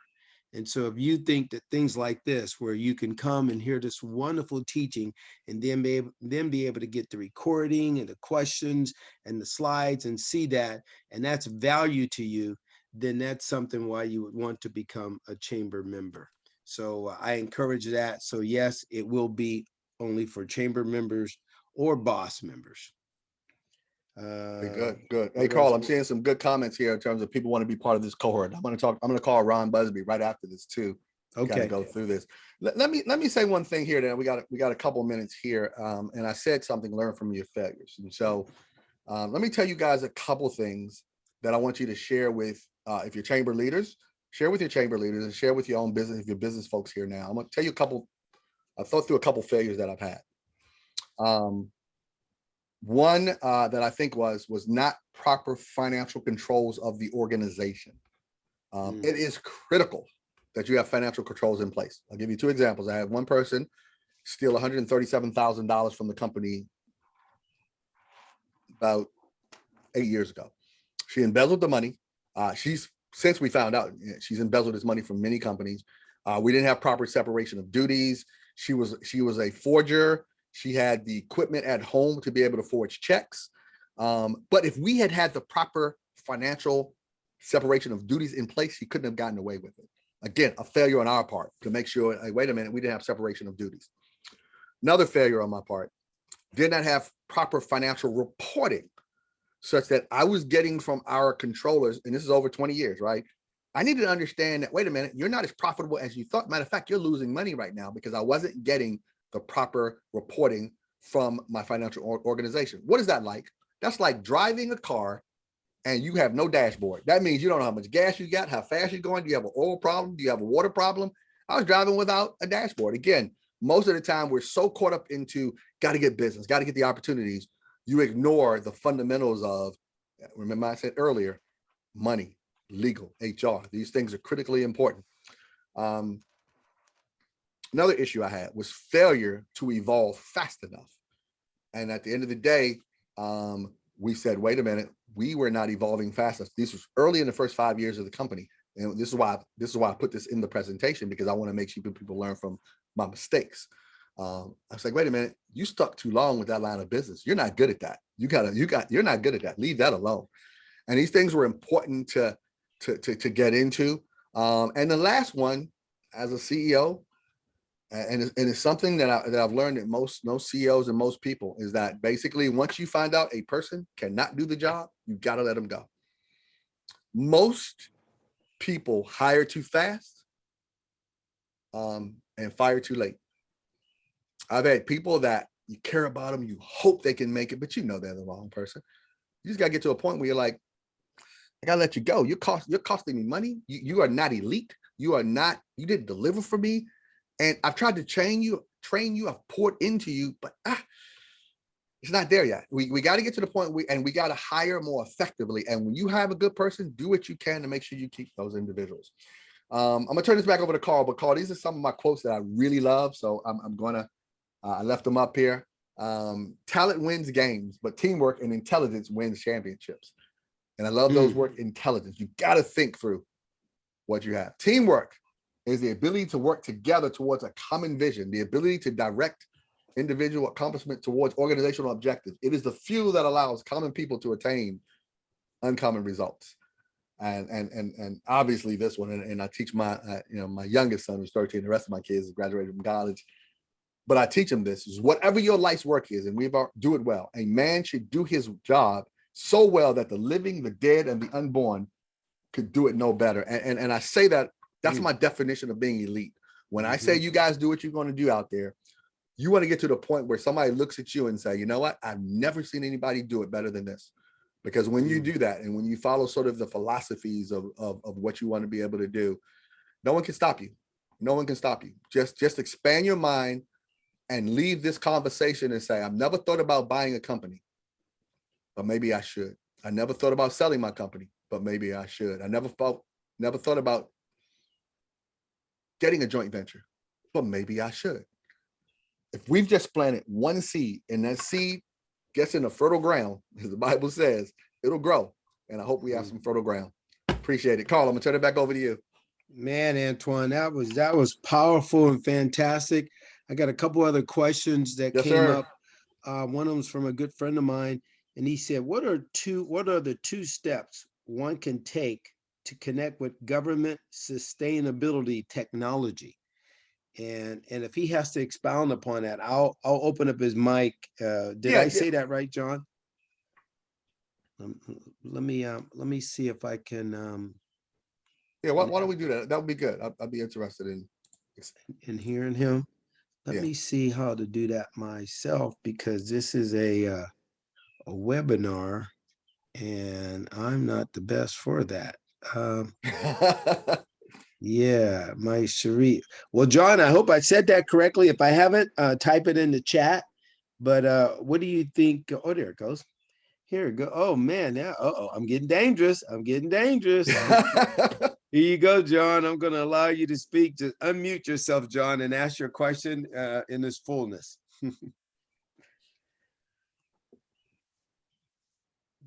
S2: And so if you think that things like this, where you can come and hear this wonderful teaching and then be able to get the recording and the questions and the slides and see that, and that's value to you, then that's something why you would want to become a chamber member. So I encourage that. So yes, it will be only for chamber members or boss members.
S1: Good. Hey, Carl, I'm seeing some good comments here in terms of people want to be part of this cohort. I'm going to call Ron Busby right after this too.
S2: Okay.
S1: Kind of go through this. Let me say one thing here. Then we got a couple minutes here. And I said something, learn from your failures. And so let me tell you guys a couple things that I want you to share with, if you're chamber leaders, share with your chamber leaders, and share with your own business, if you're business folks here now. I'm going to tell you I'll throw through a couple failures that I've had. One that I think was not proper financial controls of the organization. It is critical that you have financial controls in place. I'll give you 2 examples. I had one person steal $137,000 from the company about 8 years ago. She embezzled the money. Since we found out, she's embezzled this money from many companies. We didn't have proper separation of duties. She was a forger. She had the equipment at home to be able to forge checks. But if we had the proper financial separation of duties in place, she couldn't have gotten away with it. Again, a failure on our part to make sure, hey, wait a minute, we didn't have separation of duties. Another failure on my part, did not have proper financial reporting such that I was getting from our controllers, and this is over 20 years, right? I needed to understand that, wait a minute, you're not as profitable as you thought. Matter of fact, you're losing money right now because I wasn't getting the proper reporting from my financial organization. What is that like? That's like driving a car and you have no dashboard. That means you don't know how much gas you got, how fast you're going. Do you have an oil problem? Do you have a water problem? I was driving without a dashboard. Again, most of the time we're so caught up into got to get business, got to get the opportunities. You ignore the fundamentals of, remember I said earlier, money, legal, HR. These things are critically important. Another issue I had was failure to evolve fast enough. And at the end of the day, we said, wait a minute, we were not evolving fast enough. This was early in the first 5 years of the company. And this is why I put this in the presentation, because I want to make sure people learn from my mistakes. I was like, wait a minute, you stuck too long with that line of business. You're not good at that. You're not good at that. Leave that alone. And these things were important to get into. And the last one, as a CEO, and it's something that I've learned that most CEOs and most people, is that basically once you find out a person cannot do the job, you got to let them go. Most people hire too fast and fire too late. I've had people that you care about them, you hope they can make it, but you know they're the wrong person. You just got to get to a point where you're like, I gotta let you go. You're costing me money. You are not elite. You didn't deliver for me. And I've tried to train you. I've poured into you, but it's not there yet. We got to get to the point we got to hire more effectively. And when you have a good person, do what you can to make sure you keep those individuals. I'm gonna turn this back over to Carl, but Carl, these are some of my quotes that I really love. So I'm gonna, I left them up here. Talent wins games, but teamwork and intelligence wins championships. And I love those words, intelligence. You got to think through what you have. Teamwork is the ability to work together towards a common vision, the ability to direct individual accomplishment towards organizational objectives. It is the fuel that allows common people to attain uncommon results. And obviously this one, and I teach my, my youngest son who's 13, the rest of my kids graduated from college, but I teach them this, is whatever your life's work is, and do it well. A man should do his job so well that the living, the dead, and the unborn could do it no better. And I say that's my definition of being elite. When I say you guys do what you're going to do out there, you want to get to the point where somebody looks at you and say, you know what, I've never seen anybody do it better than this. Because when you do that, and when you follow sort of the philosophies of what you want to be able to do, no one can stop you. No one can stop you. Just expand your mind and leave this conversation and say, I've never thought about buying a company, but maybe I should. I never thought about selling my company, but maybe I should. I never thought about getting a joint venture, but maybe I should. If we've just planted one seed and that seed gets in a fertile ground, as the Bible says, it'll grow. And I hope we have some fertile ground. Appreciate it. Carl, I'm gonna turn it back over to you.
S2: Man, Antoine, that was powerful and fantastic. I got a couple other questions that came up. One of them's from a good friend of mine, and he said, what are the two steps one can take to connect with government sustainability technology? And if he has to expound upon that, I'll open up his mic. Did I say that right, John? Let me see if I can.
S1: Why don't we do that? That would be good. I'd be interested
S2: in hearing him. Let me see how to do that myself, because this is a webinar, and I'm not the best for that. Yeah, my Sharif. Well, John, I hope I said that correctly. If I haven't, type it in the chat. But what do you think? Oh, there it goes. Here it go. Oh man, yeah. I'm getting dangerous. I'm getting dangerous. Here you go, John. I'm going to allow you to speak. To unmute yourself, John, and ask your question in its fullness.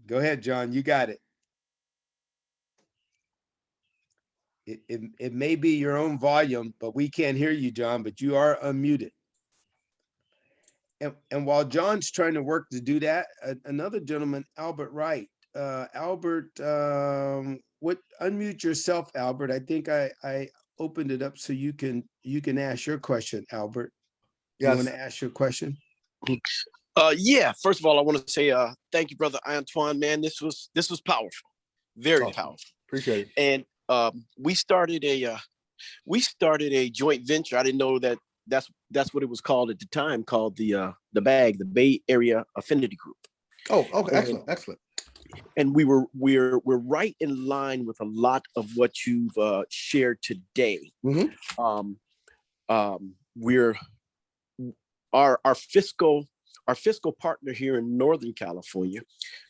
S2: Go ahead, John. You got it. It may be your own volume, but we can't hear you, John, but you are unmuted. And while John's trying to work to do that, another gentleman, Albert Wright. Albert, unmute yourself, Albert. I think I opened it up so you can ask your question, Albert. You
S1: Yes.
S2: want to ask your question?
S3: Yeah. First of all, I want to say thank you, brother Antoine. Man, this was powerful, very powerful.
S1: Appreciate it.
S3: And we started a joint venture. I didn't know that that's what it was called at the time, called the Bay Area Affinity Group.
S1: Oh, okay, excellent.
S3: And we're right in line with a lot of what you've shared today.
S1: Mm-hmm.
S3: We're our fiscal partner here in Northern California.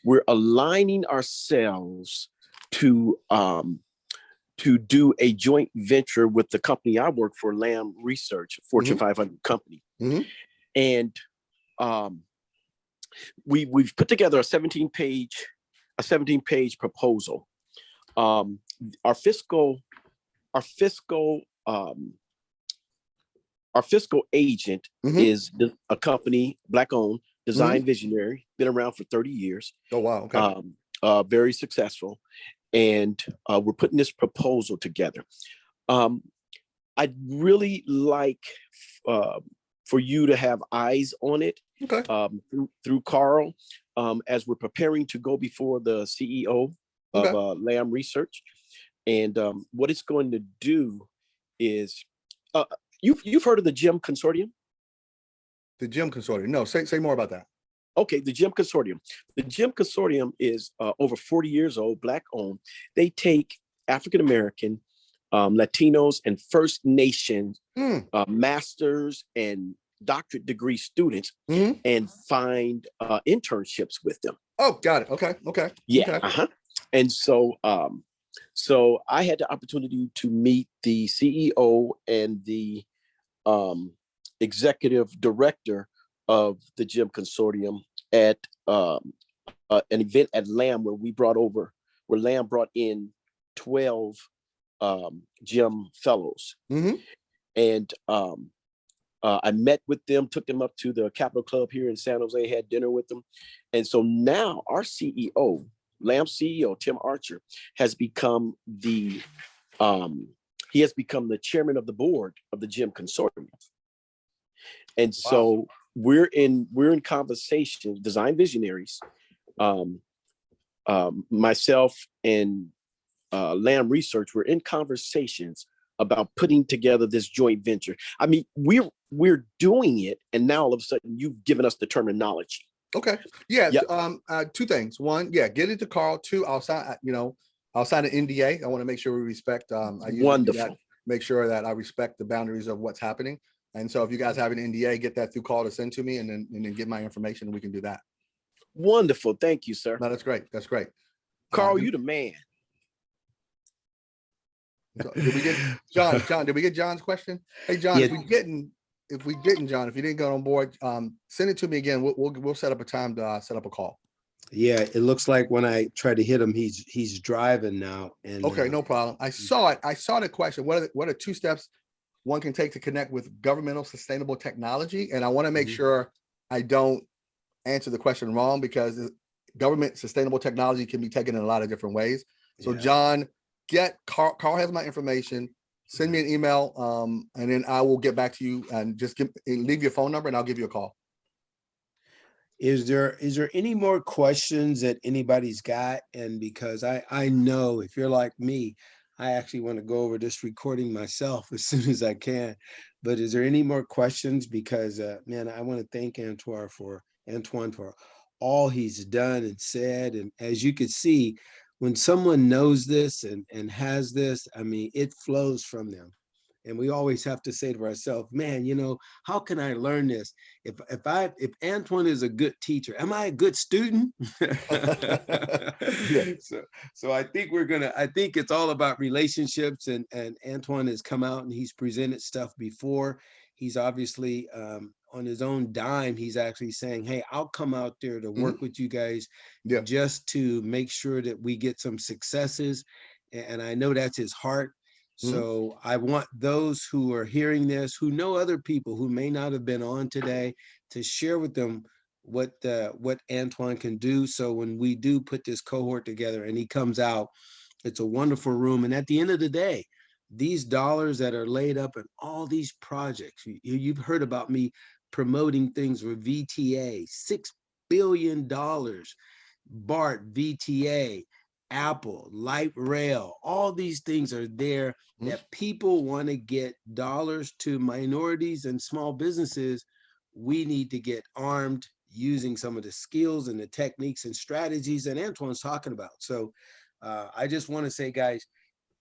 S3: We're aligning ourselves to do a joint venture with the company I work for, Lamb Research, Fortune 500 company.
S1: Mm-hmm.
S3: And we've put together a 17-page proposal. Our fiscal agent is a company, Black-owned, design visionary, been around for 30 years.
S1: Oh, wow. Okay.
S3: Very successful. And we're putting this proposal together. I'd really like for you to have eyes on it,
S1: okay,
S3: through Carl, as we're preparing to go before the CEO of Lamb Research. And what it's going to do is, you've heard of the GEM Consortium?
S1: The GEM Consortium. No, say more about that.
S3: Okay, the GEM Consortium. The GEM Consortium is over 40 years old, Black-owned. They take African-American, Latinos, and First Nations masters and doctorate degree students and find internships with them.
S1: Oh, got it. Okay.
S3: Yeah.
S1: Okay.
S3: And so I had the opportunity to meet the CEO and the executive director of the GEM Consortium at an event at Lamb, where Lamb brought in 12 GEM fellows. And I met with them, took them up to the Capitol Club here in San Jose, had dinner with them. And so now our CEO, Lamb CEO, Tim Archer, has become the chairman of the board of the GEM Consortium. And so we're in conversation, design visionaries, myself and Lamb Research, we're in conversations about putting together this joint venture. I mean, we're doing it, and now all of a sudden you've given us the terminology.
S1: Okay. Yeah. Yep. Two things. One, get it to Carl. Two, I'll sign an NDA. I want to make sure we respect.
S3: Wonderful.
S1: Make sure that I respect the boundaries of what's happening. And so if you guys have an NDA, get that through Carl to send to me, and then get my information, and we can do that.
S3: Wonderful. Thank you, sir.
S1: No, that's great. That's great.
S3: Carl, you the man.
S1: So did we get John? Did we get John's question? Hey, John, if we didn't, John, if you didn't get on board, send it to me again. We'll set up a time to set up a call.
S2: Yeah, it looks like when I try to hit him, he's driving now. And
S1: okay, no problem. I saw it. I saw the question. What are 2 steps one can take to connect with governmental sustainable technology? And I want to make sure I don't answer the question wrong, because government sustainable technology can be taken in a lot of different ways. So John, Carl has my information. Send me an email, and then I will get back to you, and just leave your phone number, and I'll give you a call.
S2: Is there any more questions that anybody's got? And because I know if you're like me, I actually want to go over this recording myself as soon as I can. But is there any more questions? Because man, I want to thank Antoine for all he's done and said. And as you can see, when someone knows this and has this, I mean, it flows from them. And we always have to say to ourselves, man, how can I learn this? If Antoine is a good teacher, am I a good student? So I think I think it's all about relationships, and Antoine has come out and he's presented stuff before. He's obviously on his own dime, he's actually saying, hey, I'll come out there to work with you guys just to make sure that we get some successes. And I know that's his heart. So I want those who are hearing this, who know other people who may not have been on today, to share with them what Antoine can do. So when we do put this cohort together and he comes out, it's a wonderful room. And at the end of the day, these dollars that are laid up in all these projects, you've heard about me promoting things with VTA, $6 billion, BART, VTA, Apple, light rail, all these things are there that people want to get dollars to minorities and small businesses. We need to get armed using some of the skills and the techniques and strategies that Antoine's talking about. So I just want to say, guys,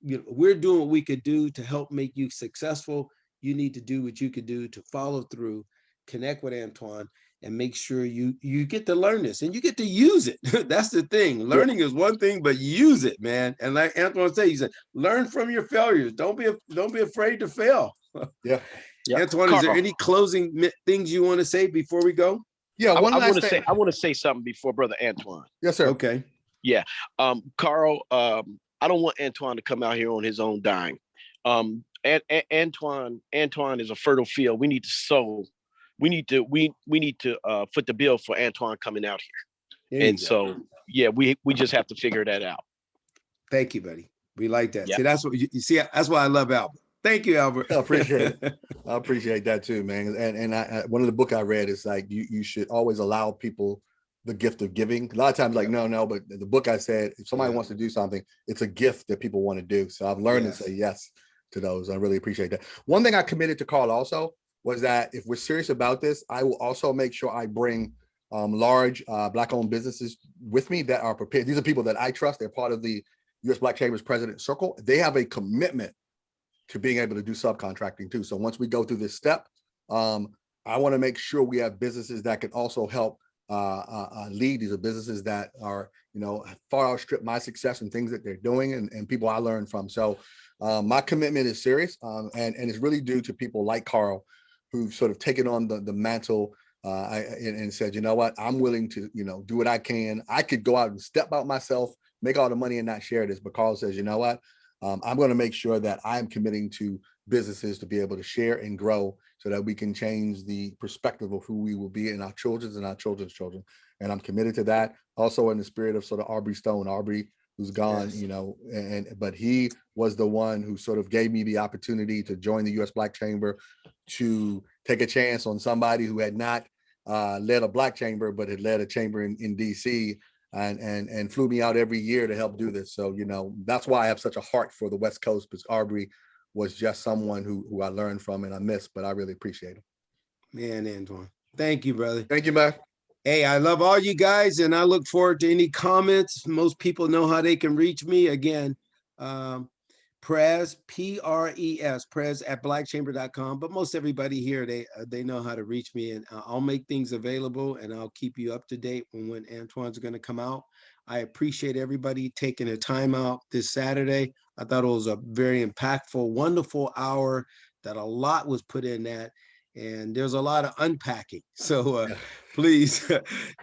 S2: we're doing what we could do to help make you successful. You need to do what you could do to follow through, connect with Antoine, and make sure you get to learn this and you get to use it. That's the thing. Learning is one thing, but use it, man. And like Antoine said, he said, learn from your failures. Don't be afraid to fail.
S1: Yeah.
S2: Antoine,
S3: Carl,
S2: is there any closing things you want to say before we go?
S1: Yeah.
S3: I
S1: One last
S3: want to
S1: thing.
S3: say, I want to say something before Brother Antoine.
S1: Yes, sir.
S2: Okay.
S3: Yeah. Carl, I don't want Antoine to come out here on his own dime. Antoine is a fertile field. We need to sow. We need to foot the bill for Antoine coming out here. And so, yeah, we just have to figure that out.
S2: Thank you, buddy. We like that.
S3: Yeah.
S2: See, that's what you see. That's why I love Albert. Thank you, Albert.
S1: I appreciate it. I appreciate that too, man. And I one of the book I read is like you should always allow people the gift of giving. A lot of times, like, no, but the book I said, if somebody wants to do something, it's a gift that people want to do. So I've learned to say yes to those. I really appreciate that. One thing I committed to Carl also was that if we're serious about this, I will also make sure I bring large Black-owned businesses with me that are prepared. These are people that I trust. They're part of the U.S. Black Chamber's President Circle. They have a commitment to being able to do subcontracting too. So once we go through this step, I want to make sure we have businesses that can also help lead. These are businesses that are, far outstrip my success and things that they're doing and people I learned from. So my commitment is serious and it's really due to people like Carl who've sort of taken on the mantle and said, you know what, I'm willing to, do what I can. I could go out and step out myself, make all the money and not share this. But Carl says, you know what, I'm going to make sure that I'm committing to businesses to be able to share and grow so that we can change the perspective of who we will be in our children's and our children's children. And I'm committed to that. Also in the spirit of sort of Aubrey Stone, Aubrey, who's gone, but he was the one who sort of gave me the opportunity to join the U.S. Black Chamber, to take a chance on somebody who had not led a Black chamber, but had led a chamber in DC and flew me out every year to help do this. So, that's why I have such a heart for the West Coast, because Aubrey was just someone who I learned from and I miss, but I really appreciate him. Man,
S2: Antoine, thank you, brother.
S1: Thank you, man.
S2: Hey, I love all you guys, and I look forward to any comments. Most people know how they can reach me. Again, Prez, P-R-E-S, Prez at blackchamber.com. But most everybody here, they know how to reach me, and I'll make things available, and I'll keep you up to date when Antoine's going to come out. I appreciate everybody taking the time out this Saturday. I thought it was a very impactful, wonderful hour that a lot was put in that. And there's a lot of unpacking. So please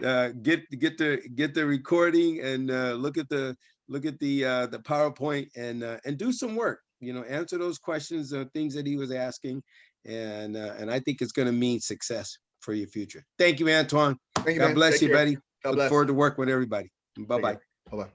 S2: get the recording and look at the PowerPoint and do some work. Answer those questions, things that he was asking, and I think it's going to mean success for your future. Thank you, Antoine.
S1: Thank you,
S2: God
S1: man.
S2: bless you, buddy.
S1: God
S2: Look
S1: bless.
S2: forward to work with everybody. Bye bye.
S1: Bye bye.